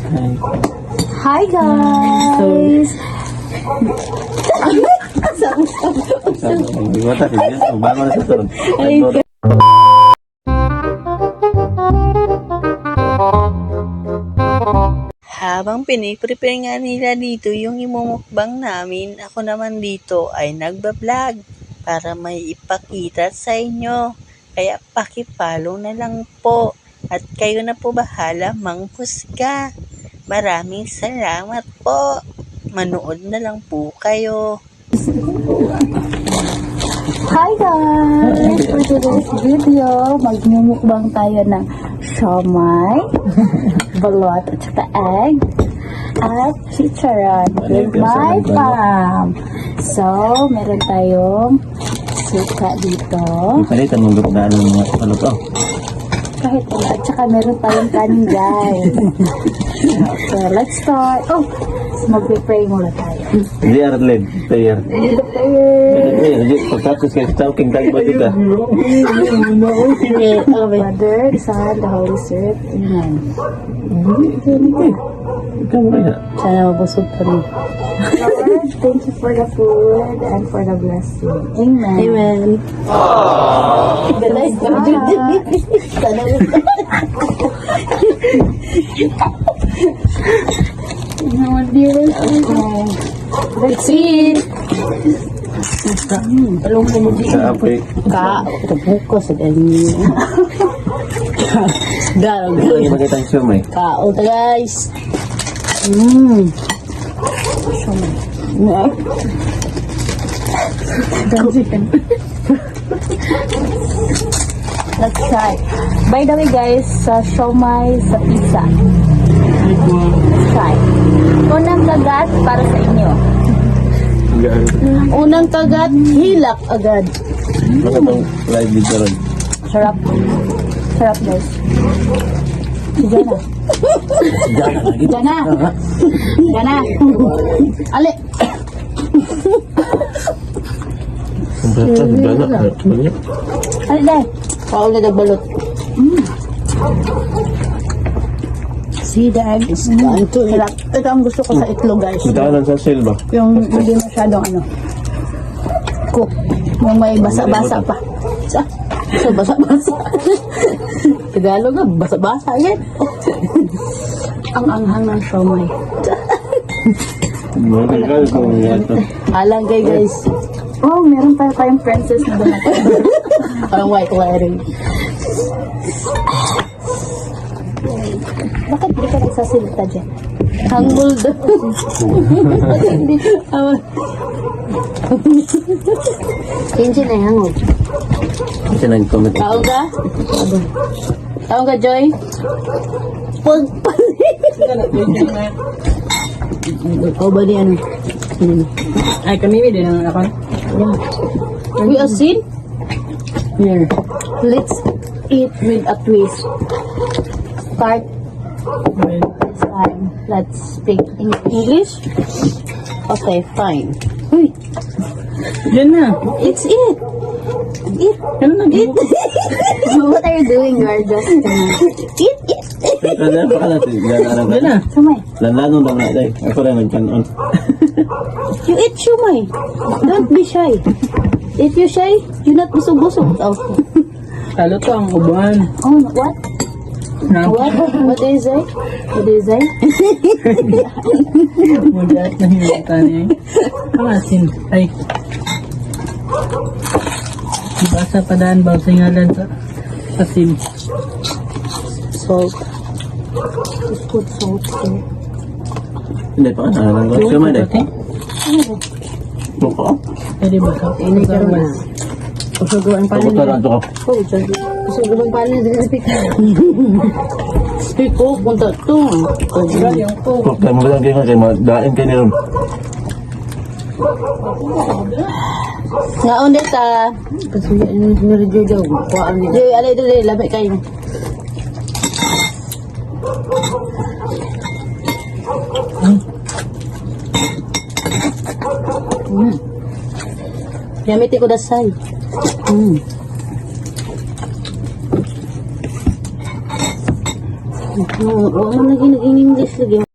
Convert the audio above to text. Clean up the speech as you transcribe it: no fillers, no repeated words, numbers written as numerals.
Hi guys! Habang piniprepare nga nila dito yung imumukbang namin, ako naman dito ay nagbablog para may ipakita sa inyo. Kaya pakipollow na lang po at kayo na po bahala manghusga. Maraming salamat po. Manood na lang po kayo. Hi guys! For today's video, magmumukbang tayo ng siomai, balot at saka egg, at chicharon with my mom. So, meron tayong suka dito. Palitan mong gupdaan ng mga paluto. Kahit ano. At saka meron tayong kanin guys. So, let's start. Oh, mag-pray muna tayo. Hindi Arlen, player. Hindi, pagkatapos kayo talking tayo ba dito? Father, Son, the Holy Spirit. Amen. Ikaw ba kaya? Sana mabusog kami. Lord, thank you for the food and for the blessing. Amen. Amen. Guys, sana naman din. Okay. Let's eat. Talong mo mo dito. Sa apoy. Tabuko sa ganyan. Garang. Ito yung makita yung siomay. Kao ta guys. Let's try. By the way guys, sa siomai sa pizza. Let's try. Unang kagat para sa inyo. Unang kagat, hilak agad. Baka itong live dito ron. Sarap. Sarap guys. Diyan na. Diyan na. Diyan na. Ali. Ang bata, gana. Ali dahil. Paul na nagbalot. See the egg is gone to it. Ito ang gusto ko sa itlog guys. Matahanan sa sale ba? Yung hindi masyadong cook. Yung may basa-basa pa. So basa-basa. Tagalog nga, basa-basa yan. Ang anghang ng siomai. Matagal kung ito. Alagay guys. Oh, meron tayo tayong princess na doon. Parang white wedding. Bakit di ka nagsasalita dyan? Hanggol doon. Bakit hindi? Kinsi na yung hangod. Kasi nag-comment. Taong ka? Taong ka, Joy? Pagpalit. O ba di ano? Ay, kami din ang ako. We asin? Here. Let's eat with a twist. Start this time. Let's speak in English. Okay, fine. Uy, Yan na. it's it. Eat. Ano na? Eat. What are you doing? You are just eat. Ano pa ka natin? Gana Yan na. Shumai. Lanlanong daw na tayo. Ako rin nagkanon. You eat shumai. Don't be shy. If you shy, you not busog-busog. Oh. Talo to ang ubuan. Oh, what? Na. What? What do you say? What do you say? Mudat na hinata niya. Ang asin. Ay. Basa pa daan ba sa ngalan sa asin. Salt. Just put salt there. Hindi pa ka na. Siomay dahil. Buko. Pwede ba ka? Ini ka na. Usuguan pa Tapos rin. taran to ka. Oh, dyan. Gusto ko bang paano dito speak? Speak ko, punta to. Yung po. Kung tayo magalang kayo kayo, madain kayo niyon. Ngaon dito. Kasi yung nireview daw. Kuhaan niya. Joy, alay doon, lamay kayo. Yamiti ko dasay. Wala mo naging English lagi.